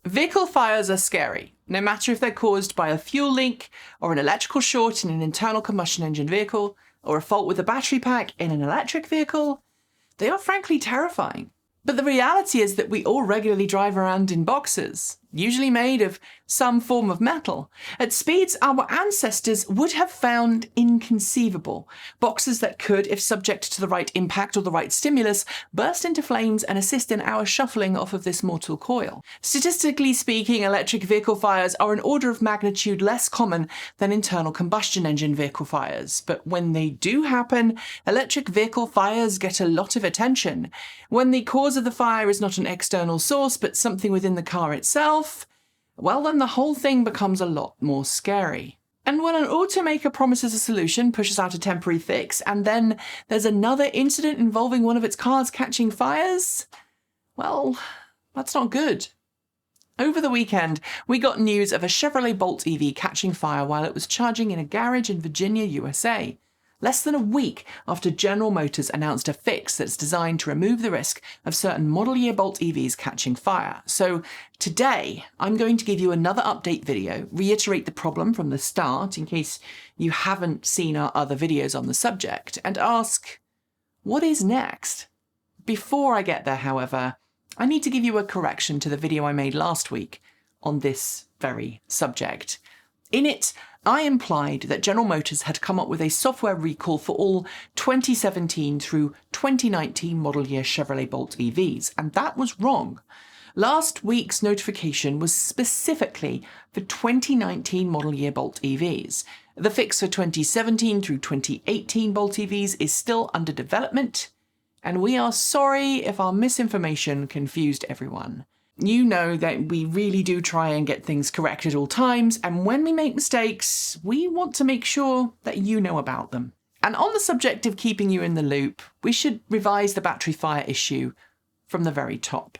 Vehicle fires are scary. No matter if they're caused by a fuel leak, or an electrical short in an internal combustion engine vehicle, or a fault with a battery pack in an electric vehicle, they are frankly terrifying. But the reality is that we all regularly drive around in boxes, usually made of some form of metal, at speeds our ancestors would have found inconceivable. Boxes that could, if subject to the right impact or the right stimulus, burst into flames and assist in our shuffling off of this mortal coil. Statistically speaking, electric vehicle fires are an order of magnitude less common than internal combustion engine vehicle fires. But when they do happen, electric vehicle fires get a lot of attention. When the cause of the fire is not an external source, but something within the car itself, well, then the whole thing becomes a lot more scary. And when an automaker promises a solution, pushes out a temporary fix, and then there's another incident involving one of its cars catching fires, well, that's not good. Over the weekend, we got news of a Chevrolet Bolt EV catching fire while it was charging in a garage in Virginia, USA. Less than a week after General Motors announced a fix that's designed to remove the risk of certain model year Bolt EVs catching fire. So today, I'm going to give you another update video, reiterate the problem from the start in case you haven't seen our other videos on the subject, and ask, what is next? Before I get there, however, I need to give you a correction to the video I made last week on this very subject. In it, I implied that General Motors had come up with a software recall for all 2017 through 2019 model year Chevrolet Bolt EVs, and that was wrong. Last week's notification was specifically for 2019 model year Bolt EVs. The fix for 2017 through 2018 Bolt EVs is still under development, and we are sorry if our misinformation confused everyone. You know that we really do try and get things correct at all times, and when we make mistakes, we want to make sure that you know about them. And on the subject of keeping you in the loop, we should revise the battery fire issue from the very top.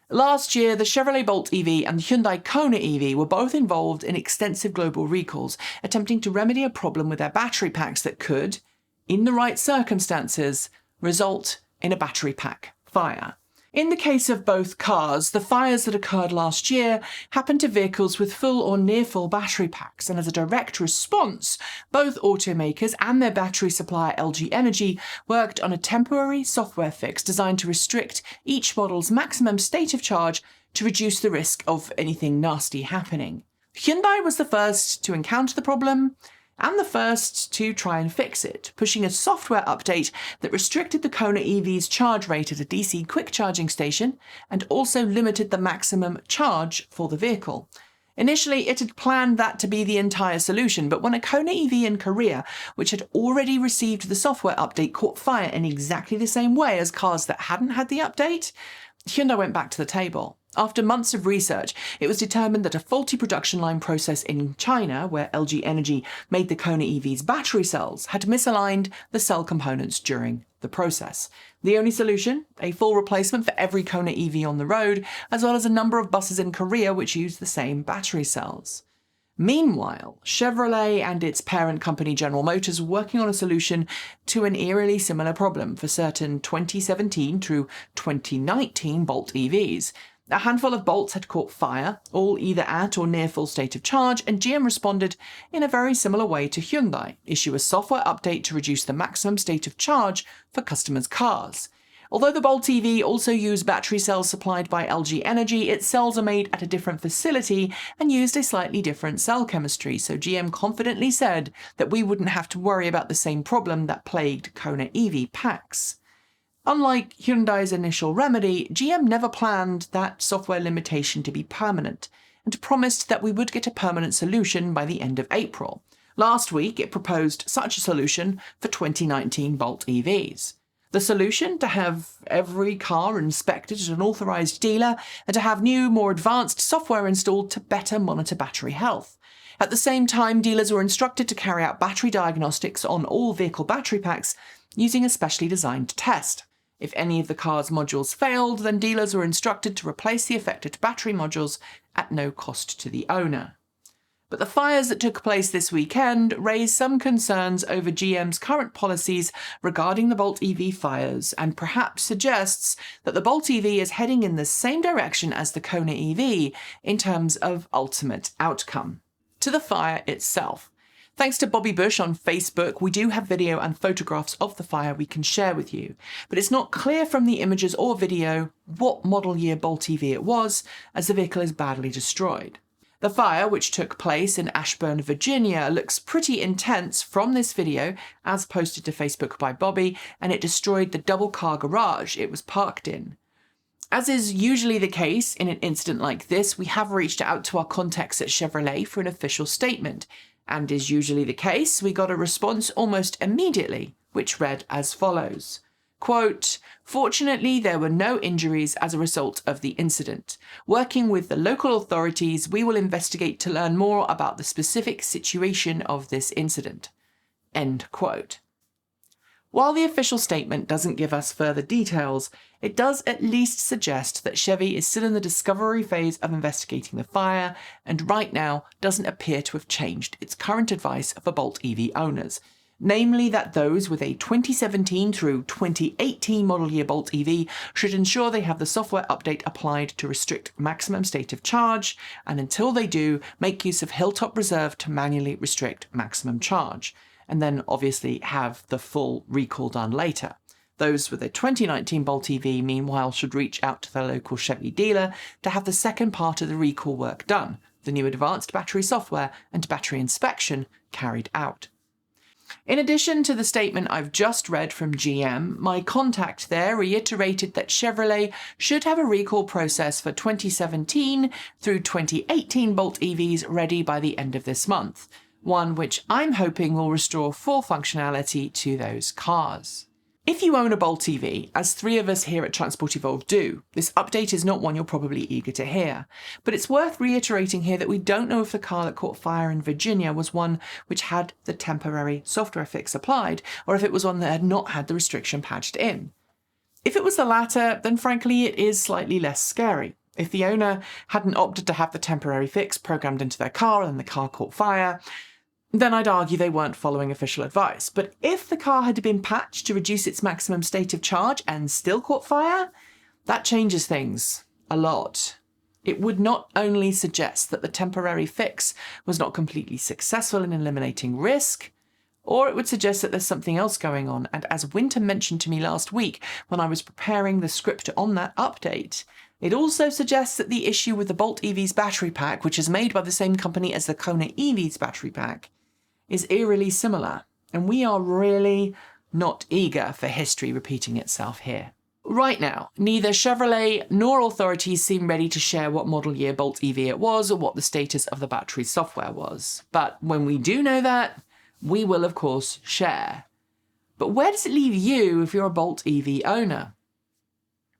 Last year, the Chevrolet Bolt EV and the Hyundai Kona EV were both involved in extensive global recalls, attempting to remedy a problem with their battery packs that could, in the right circumstances, result in a battery pack fire. In the case of both cars, the fires that occurred last year happened to vehicles with full or near-full battery packs, and as a direct response, both automakers and their battery supplier LG Energy worked on a temporary software fix designed to restrict each model's maximum state of charge to reduce the risk of anything nasty happening. Hyundai was the first to encounter the problem, and the first to try and fix it, pushing a software update that restricted the Kona EV's charge rate at a DC quick charging station and also limited the maximum charge for the vehicle. Initially, it had planned that to be the entire solution, but when a Kona EV in Korea, which had already received the software update, caught fire in exactly the same way as cars that hadn't had the update, Hyundai went back to the table. After months of research, it was determined that a faulty production line process in China, where LG Energy made the Kona EV's battery cells, had misaligned the cell components during the process. The only solution? A full replacement for every Kona EV on the road, as well as a number of buses in Korea which used the same battery cells. Meanwhile, Chevrolet and its parent company General Motors were working on a solution to an eerily similar problem for certain 2017 through 2019 Bolt EVs. A handful of Bolts had caught fire, all either at or near full state of charge, and GM responded in a very similar way to Hyundai, issue a software update to reduce the maximum state of charge for customers' cars. Although the Bolt EV also used battery cells supplied by LG Energy, its cells are made at a different facility and used a slightly different cell chemistry, so GM confidently said that we wouldn't have to worry about the same problem that plagued Kona EV packs. Unlike Hyundai's initial remedy, GM never planned that software limitation to be permanent, and promised that we would get a permanent solution by the end of April. Last week, it proposed such a solution for 2019 Bolt EVs. The solution? To have every car inspected at an authorised dealer, and to have new, more advanced software installed to better monitor battery health. At the same time, dealers were instructed to carry out battery diagnostics on all vehicle battery packs using a specially designed test. If any of the car's modules failed, then dealers were instructed to replace the affected battery modules at no cost to the owner. But the fires that took place this weekend raised some concerns over GM's current policies regarding the Bolt EV fires, and perhaps suggests that the Bolt EV is heading in the same direction as the Kona EV in terms of ultimate outcome. To the fire itself. Thanks to Bobby Bush on Facebook, we do have video and photographs of the fire we can share with you, but it's not clear from the images or video what model year Bolt EV it was, as the vehicle is badly destroyed. The fire, which took place in Ashburn, Virginia, looks pretty intense from this video, as posted to Facebook by Bobby, and it destroyed the double-car garage it was parked in. As is usually the case in an incident like this, we have reached out to our contacts at Chevrolet for an official statement, and is usually the case, we got a response almost immediately, which read as follows. Quote, "Fortunately, there were no injuries as a result of the incident. Working with the local authorities, we will investigate to learn more about the specific situation of this incident." End quote. While the official statement doesn't give us further details, it does at least suggest that Chevy is still in the discovery phase of investigating the fire, and right now doesn't appear to have changed its current advice for Bolt EV owners. Namely that those with a 2017 through 2018 model year Bolt EV should ensure they have the software update applied to restrict maximum state of charge, and until they do, make use of Hilltop Reserve to manually restrict maximum charge, and then obviously have the full recall done later. Those with a 2019 Bolt EV, meanwhile, should reach out to their local Chevy dealer to have the second part of the recall work done, the new advanced battery software and battery inspection carried out. In addition to the statement I've just read from GM, my contact there reiterated that Chevrolet should have a recall process for 2017 through 2018 Bolt EVs ready by the end of this month, one which I'm hoping will restore full functionality to those cars. If you own a Bolt EV, as 3 of us here at Transport Evolved do, this update is not one you're probably eager to hear. But it's worth reiterating here that we don't know if the car that caught fire in Virginia was one which had the temporary software fix applied, or if it was one that had not had the restriction patched in. If it was the latter, then frankly it is slightly less scary. If the owner hadn't opted to have the temporary fix programmed into their car and the car caught fire, then I'd argue they weren't following official advice. But if the car had been patched to reduce its maximum state of charge and still caught fire, that changes things a lot. It would not only suggest that the temporary fix was not completely successful in eliminating risk, or it would suggest that there's something else going on. And as Winter mentioned to me last week when I was preparing the script on that update, it also suggests that the issue with the Bolt EV's battery pack, which is made by the same company as the Kona EV's battery pack, is eerily similar, and we are really not eager for history repeating itself here. Right now, neither Chevrolet nor authorities seem ready to share what model year Bolt EV it was or what the status of the battery software was. But when we do know that, we will of course share. But where does it leave you if you're a Bolt EV owner?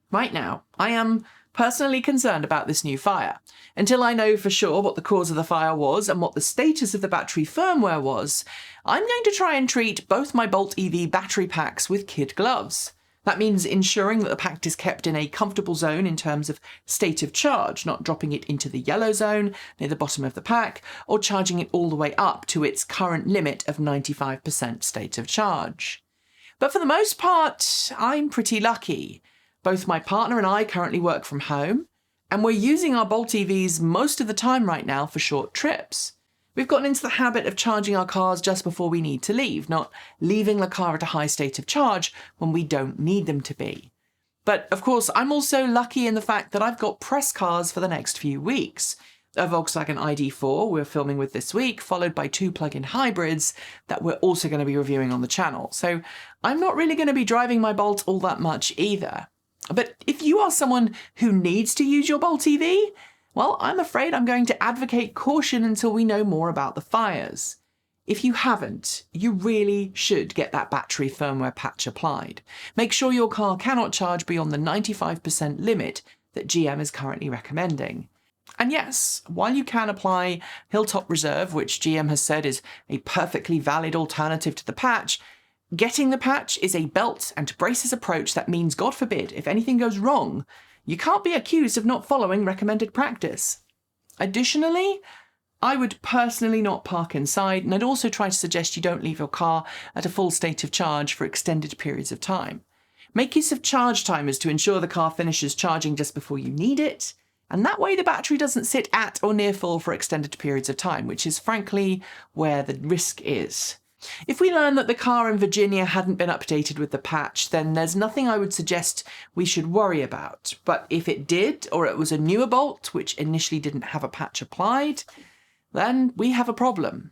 Right now, I am personally concerned about this new fire. Until I know for sure what the cause of the fire was and what the status of the battery firmware was, I'm going to try and treat both my Bolt EV battery packs with kid gloves. That means ensuring that the pack is kept in a comfortable zone in terms of state of charge, not dropping it into the yellow zone near the bottom of the pack, or charging it all the way up to its current limit of 95% state of charge. But for the most part, I'm pretty lucky. Both my partner and I currently work from home, and we're using our Bolt EVs most of the time right now for short trips. We've gotten into the habit of charging our cars just before we need to leave, not leaving the car at a high state of charge when we don't need them to be. But of course, I'm also lucky in the fact that I've got press cars for the next few weeks. A Volkswagen ID4 we're filming with this week, followed by 2 plug-in hybrids that we're also going to be reviewing on the channel. So I'm not really going to be driving my Bolt all that much either. But if you are someone who needs to use your Bolt EV, well, I'm afraid I'm going to advocate caution until we know more about the fires. If you haven't, you really should get that battery firmware patch applied. Make sure your car cannot charge beyond the 95% limit that GM is currently recommending. And yes, while you can apply Hilltop Reserve, which GM has said is a perfectly valid alternative to the patch, getting the patch is a belt and braces approach that means, God forbid, if anything goes wrong, you can't be accused of not following recommended practice. Additionally, I would personally not park inside, and I'd also try to suggest you don't leave your car at a full state of charge for extended periods of time. Make use of charge timers to ensure the car finishes charging just before you need it, and that way the battery doesn't sit at or near full for extended periods of time, which is frankly where the risk is. If we learn that the car in Virginia hadn't been updated with the patch, then there's nothing I would suggest we should worry about. But if it did, or it was a newer Bolt, which initially didn't have a patch applied, then we have a problem.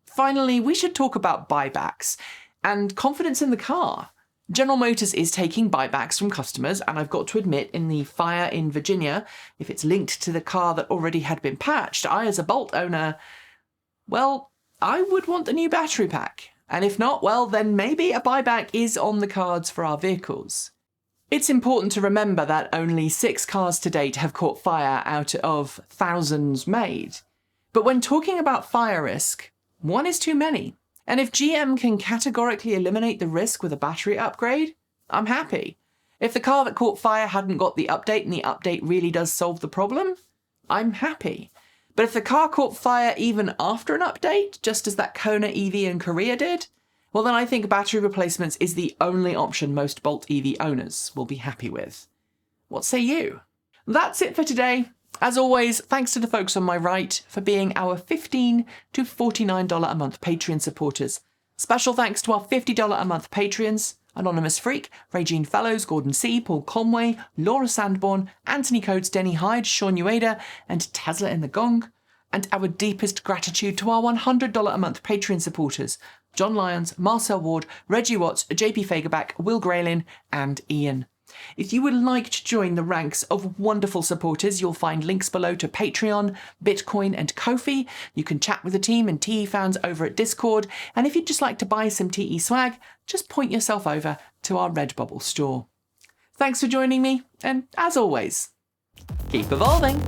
Finally, we should talk about buybacks and confidence in the car. General Motors is taking buybacks from customers, and I've got to admit, in the fire in Virginia, if it's linked to the car that already had been patched, I as a Bolt owner, well, I would want a new battery pack. And if not, well, then maybe a buyback is on the cards for our vehicles. It's important to remember that only 6 cars to date have caught fire out of thousands made. But when talking about fire risk, 1 is too many. And if GM can categorically eliminate the risk with a battery upgrade, I'm happy. If the car that caught fire hadn't got the update and the update really does solve the problem, I'm happy. But if the car caught fire even after an update, just as that Kona EV in Korea did, well then I think battery replacements is the only option most Bolt EV owners will be happy with. What say you? That's it for today. As always, thanks to the folks on my right for being our $15 to $49 a month Patreon supporters. Special thanks to our $50 a month Patreons: Anonymous Freak, Regine Fellows, Gordon C., Paul Conway, Laura Sandborn, Anthony Coates, Denny Hyde, Sean Ueda, and Tesla in the Gong. And our deepest gratitude to our $100 a month Patreon supporters: John Lyons, Marcel Ward, Reggie Watts, JP Fagerback, Will Graylin, and Ian. If you would like to join the ranks of wonderful supporters, you'll find links below to Patreon, Bitcoin, and Ko-fi. You can chat with the team and TE fans over at Discord. And if you'd just like to buy some TE swag, just point yourself over to our Redbubble store. Thanks for joining me, and as always, keep evolving.